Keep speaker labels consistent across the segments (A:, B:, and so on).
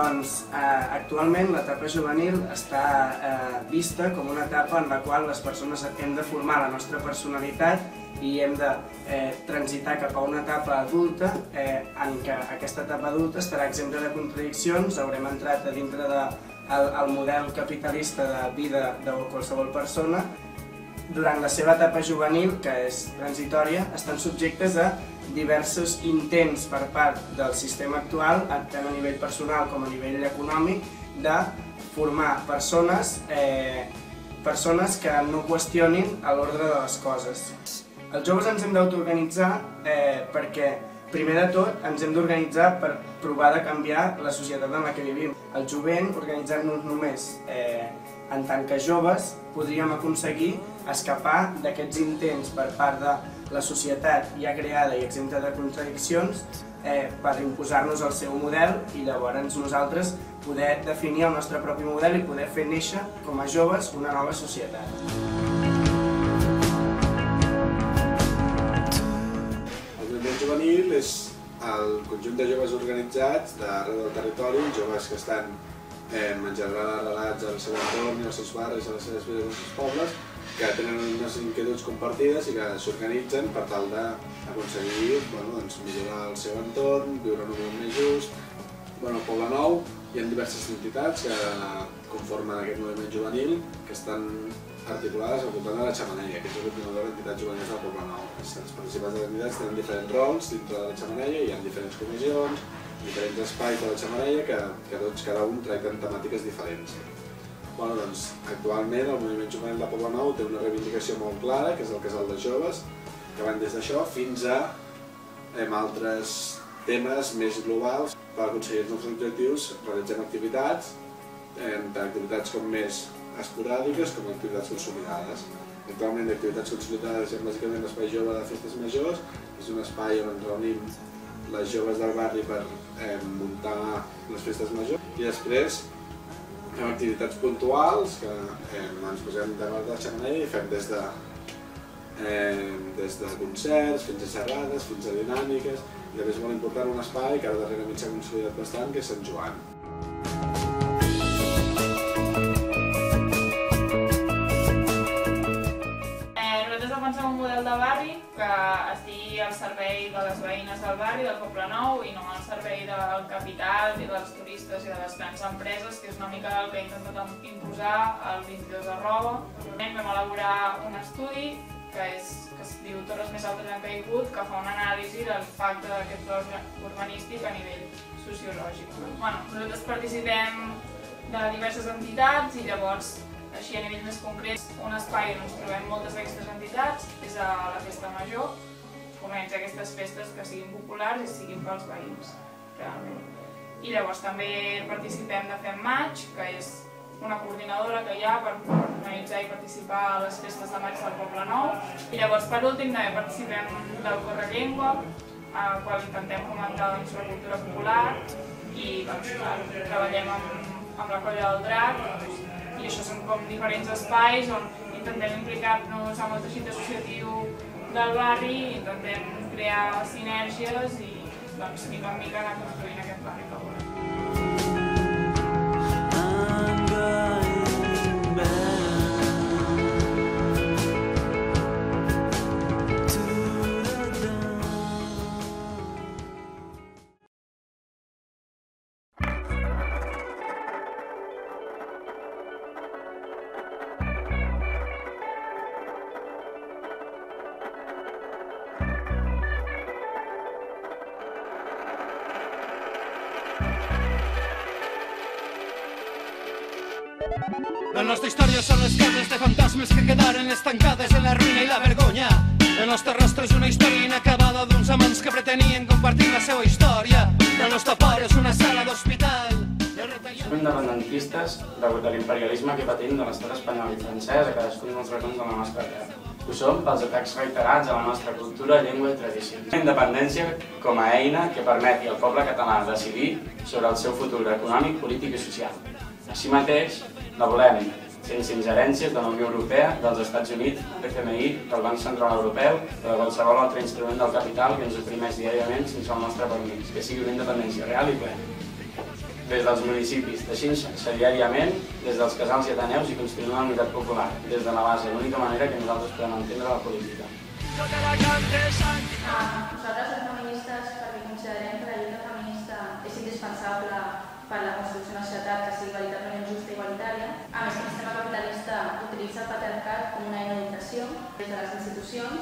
A: Doncs actualment l'etapa juvenil està vista com una etapa en la qual les persones hem de formar la nostra personalitat i hem de transitar cap a una etapa adulta en què aquesta etapa adulta estarà exempta de contradiccions, haurem entrat a dintre del model capitalista de vida de qualsevol persona. Durant la seva etapa juvenil, que és transitòria, estan subjectes a diversos intents per part del sistema actual, tant a nivell personal com a nivell econòmic, de formar persones que no qüestionin l'ordre de les coses. Els joves ens hem d'autoorganitzar perquè, primer de tot, ens hem d'organitzar per provar de canviar la societat en la que vivim. El jovent, organitzant-nos només en tant que joves, podríem aconseguir escapar d'aquests intents per part de la societat ja creada i exempta de contradiccions per imposar-nos el seu model i llavors nosaltres poder definir el nostre propi model i poder fer néixer, com a joves, una nova societat.
B: El moviment juvenil és el conjunt de joves organitzats d'arreu del territori, joves que estan en general arrelats al seu entorn, als seus barris, a les seves vides, als seus pobles, que tenen unes inquietuds compartides i que s'organitzen per tal d'aconseguir millorar el seu entorn, viure en un món més just. Al Poble Nou hi ha diverses entitats que conformen aquest moviment juvenil que estan articulades al voltant de la Xemeneia, que és l'ordinador d'entitats juvenils del Poble Nou. Els participants de les entitats tenen diferents rols dintre de la Xemeneia, hi ha diferents comissions, diferents espais de la Xemeneia que cada un tracten temàtiques diferents. Actualment el moviment juvenil de Poble Nou té una reivindicació molt clara, que és el casal de joves, que van des d'això fins a altres temes més globals. Per aconseguir els nostres objectius realitzem activitats, tant activitats com més esporàdiques com activitats consolidades. Actualment d'activitats consolidades és bàsicament l'espai jove de festes majors, és un espai on ens reunim les joves del barri per muntar les festes majors i després fem activitats puntuals que ens posem davant de la xemeneia i fem des de concerts fins a xerrades, fins a dinàmiques i també és molt important un espai que ara darrerament s'ha consolidat bastant, que és Sant Joan.
C: Nosaltres defensem un model de barri que estigui al servei de les veïnes del barri, del Poble Nou, i no al servei del capital i dels turistes i de les grans empreses, que és una mica el que ha intentat imposar el 22@. Vam elaborar un estudi que es diu Torres més altes han caigut, que fa una anàlisi del impacte d'aquest pla urbanístic a nivell sociològic. Nosaltres participem de diverses entitats i llavors, així a nivell més concret, un espai on ens trobem moltes d'aquestes entitats és a la Festa Major, comença aquestes festes que siguin populars i siguin pels veïns, realment. I llavors també participem de Fem Maig, que és una coordinadora que hi ha per organitzar i participar a les festes de maig del Poble Nou. I llavors, per últim, també participem del Corre Llengua, al qual intentem fomentar la cultura popular i treballem amb la Colla del Drac. I això són com diferents espais on intentem implicar-nos amb el teixit associatiu del barri i intentem crear sinergies i mica en mica anar construint aquest barri que volem.
D: La nostra història són les cases de fantasmes que quedaren estancades en la ruïna i la vergonya. El nostre rostre és una història inacabada d'uns amants que pretenien compartir la seva història. El nostre port és una sala d'hospital.
E: Som independentistes degut a l'imperialisme que patim de l'estat espanyol i francès a cadascun dels racons de la nostra terra. Ho som pels atacs reiterats a la nostra cultura, llengua i tradicions. La independència com a eina que permeti al poble català decidir sobre el seu futur econòmic, polític i social. Així mateix, la volem sense ingerències de la Unió Europea, dels Estats Units, l'FMI, del Banc Central Europeu o de qualsevol altre instrument del capital que ens oprimeix diàriament sense el nostre permís, que sigui una independència real i plena. des dels municipis, teixint-se diàriament, des dels casals i ateneus i construint una unitat popular, des de la base, l'única manera que nosaltres podem entendre la política.
F: Nosaltres som feministes perquè considerem que la lluita feminista és indispensable per a la construcció d'una societat que sigui veritablement justa i igualitària. A més, el sistema capitalista utilitza el patriarcat com una eina d'opressió des de les institucions,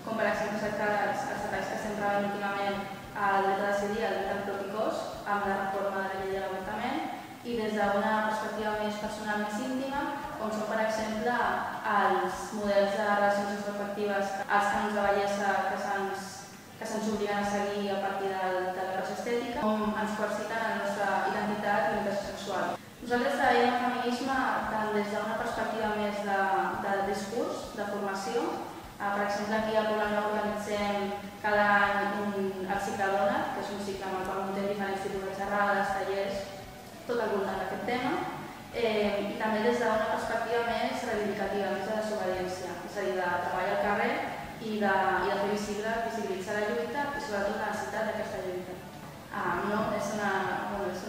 F: com per exemple els atacs que estem rebent últimament al dret a decidir, al dret al propi cos, amb la reforma de la llei de l'avortament, i des d'una perspectiva més personal, més íntima, com són, per exemple, els models de relacions respectives, els canons de bellesa que se'ns obliguen a seguir a partir de la classe estètica, com ens coerciten la nostra identitat i orientació sexual. Nosaltres treballem el feminisme tant des d'una perspectiva més de discurs, de formació. Per exemple, aquí a Poblenou organitzem cada any el cicle Dona, que és un cicle en el qual muntem diferents tipus de xerrades, tallers, tot al voltant d'aquest tema, i també des d'una perspectiva més reivindicativa, més de desobediència, és a dir, de treballar al carrer i de fer visibilitzar la lluita i sobretot la necessitat d'aquesta lluita. No, és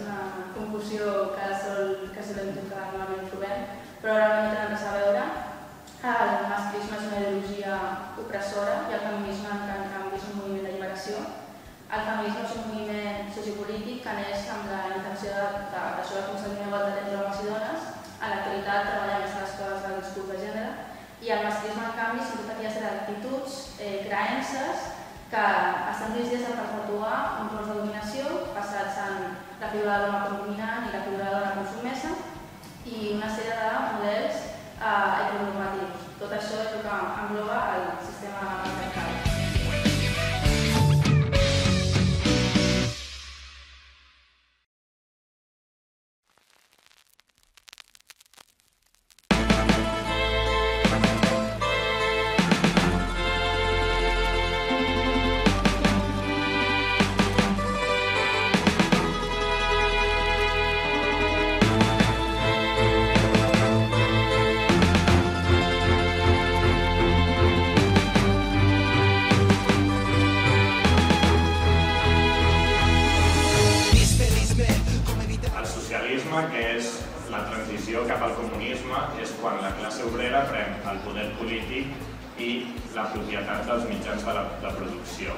F: una confusió que solem tocar, normalment trobem, però realment no tenen res a veure. El masclisme és una ideologia opressora i el feminisme, en canvi, és un moviment d'alliberació. El feminisme és un moviment sociopolític que neix amb la intenció d'aconseguir una igualtat entre homes i dones. En l'actualitat treballa més les coses del discurs de gènere. I el masclisme, en canvi, són totes aquelles actituds, creences, que estan dirigides a perpetuar uns rols de dominació basats en la figura de l'home com dominant i la figura de la dona com submesa i una sèrie de models heteronormatius. Tot això és el que engloba el sistema patriarcal.
G: que és la transició cap al comunisme, és quan la classe obrera pren el poder polític i la propietat dels mitjans de producció.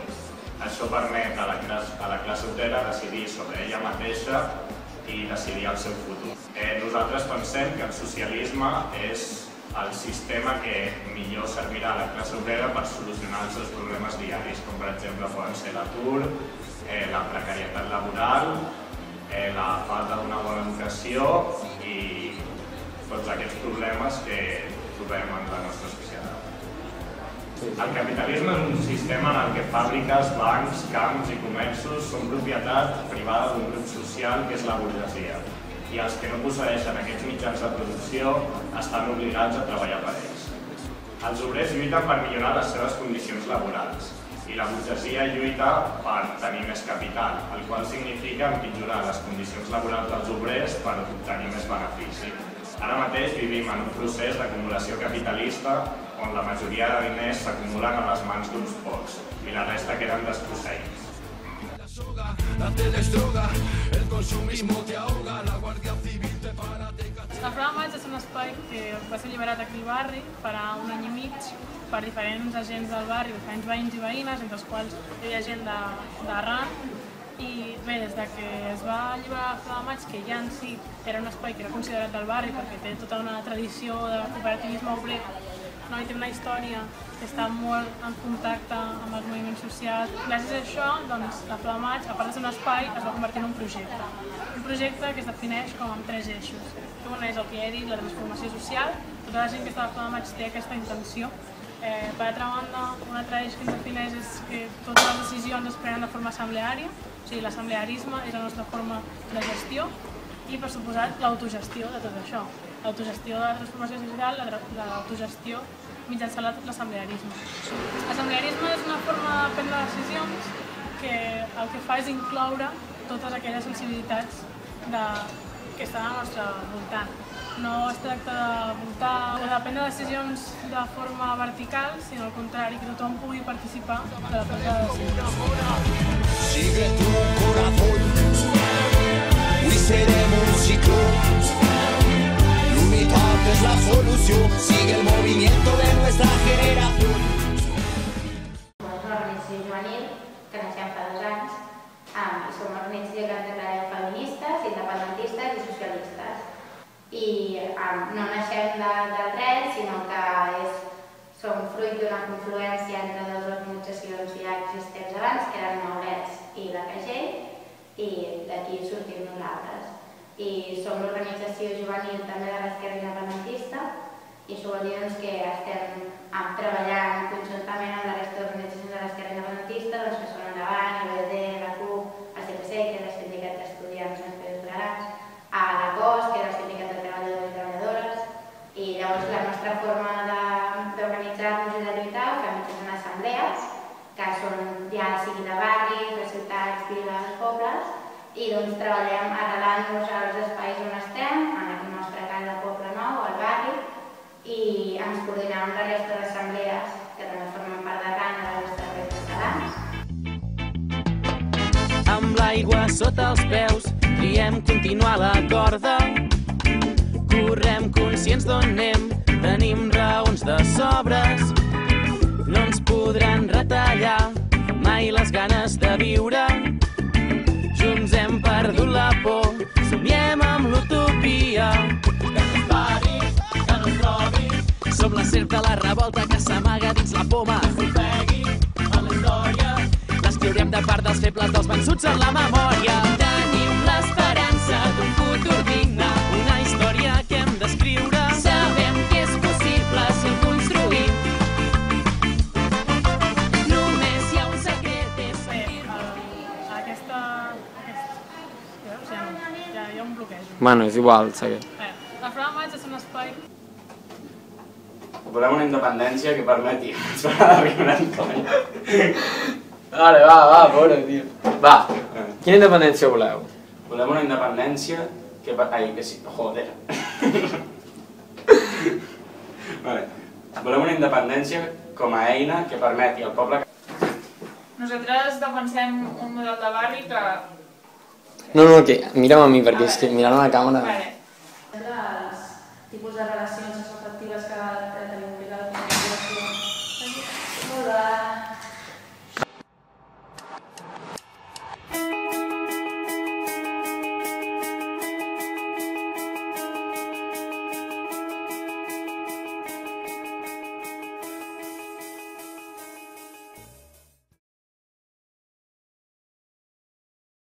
G: Això permet a la classe obrera decidir sobre ella mateixa i decidir el seu futur. Nosaltres pensem que el socialisme és el sistema que millor servirà a la classe obrera per solucionar els seus problemes diaris, com per exemple poden ser l'atur, la precarietat laboral, la falta d'una bona educació i tots aquests problemes que trobem en la nostra societat. El capitalisme és un sistema en el que fàbriques, bancs, camps i comerços són propietat privada d'un grup social que és la burgesia i els que no posseeixen aquests mitjans de producció estan obligats a treballar per ells. Els obrers lluiten per millorar les seves condicions laborals i la burgesia lluita per tenir més capital, el qual significa empitjorar les condicions laborals dels obrers per obtenir més benefici. Ara mateix vivim en un procés d'acumulació capitalista on la majoria de diners s'acumulen a les mans d'uns pocs i la resta queden desposseïts.
C: La Plaça de Maig és un espai que va ser alliberat aquí al barri farà un any i mig per diferents agents del barri, diferents veïns i veïnes, entre els quals hi havia gent d'arran. I bé, des que es va alliberar la Plaça de Maig, que ja en si era un espai que era considerat del barri perquè té tota una tradició de cooperativisme obrer, i té una història que està molt en contacte amb els moviments socials. Gràcies a això, doncs, la Plaça de Maig, a part de ser un espai, es va convertir en un projecte. Un projecte que es defineix com amb 3 eixos. Un és el que ja he dit, la transformació social. Tota la gent que està a la Plaça de Maig té aquesta intenció. Per altra banda, un altre eix que ens defineix és que totes les decisions es prenen de forma assembleària, o sigui, l'assemblearisme és la nostra forma de gestió i, per suposat, l'autogestió de tot això. L'autogestió de la transformació social, l'autogestió mitjançant l'assemblearisme. L'assemblearisme és una forma de prendre decisions que el que fa és incloure totes aquelles sensibilitats que estan al nostre voltant. No es tracta de votar o de prendre decisions de forma vertical, sinó al contrari, que tothom pugui participar de la presa de decisions.
D: serem un cicló. L'unitat és la solució, sigue el movimiento de nuestra generación.
F: És una organització juvenil que naixem fa 2 anys i som una organització que ens declarem feministes, independentistes i socialistes. I no naixem del res, sinó que som fruit d'una confluència entre 2 organitzacions ja existents abans, que eren Maurets i la Cagell, i d'aquí sortim nosaltres. I som l'organització juvenil també de l'esquerra independentista, i això vol dir que estem treballant conjuntament amb la resta d'organitzacions de l'esquerra independentista, que són Endavant, IBD, la CUP, el CPC, que és el Sindicat d'Estudiants Més Països Tolerants, la COS, que és el Sindicat de Treballadors i Treballadores, i llavors la nostra forma d'organitzar-nos i de lluitar ho fem mitjançant assemblees, que són ja sigui de barris, de ciutats, viles, pobles, i doncs treballem arrelant-nos als espais on estem, en el nostre cas al Poble Nou, al barri, i ens coordinem amb la resta d'assemblees, que també formen part de RAN, de la resta de catalans.
H: Amb l'aigua sota els peus, triem continuar la corda. Correm conscients d'on anem, tenim raons de sobres. No ens podran retallar mai les ganes de viure. Junts hem perdut la por, somiem amb l'utopia. Que no es pari, que no es trobi. Som la serp de la revolta que s'amaga dins la poma. Que s'ofegui en la història. L'escriurem de part dels febles, dels vençuts en la memòria. Tenim l'esperança d'un futur digne, una història que hem d'escriure. Sabem que és possible si ho construïm. Només hi ha un secret, és sentir.
C: Hi ha un bloqueig.
I: Bueno, és igual, segueix.
C: La Frau de Maig és un espai...
E: Volem una independència que permeti ens parar de riure en colla.
I: Vale, va, pobre, tio. Va, quina independència voleu?
E: Volem una independència que... Ai, que sí, joder. Vale. Volem una independència com a eina que permeti al poble...
C: Nosaltres defensem un model de barri que...
I: No, que mira'm a mi, perquè és que mirant a la càmera...
C: Vale.
F: Els tipus de relacions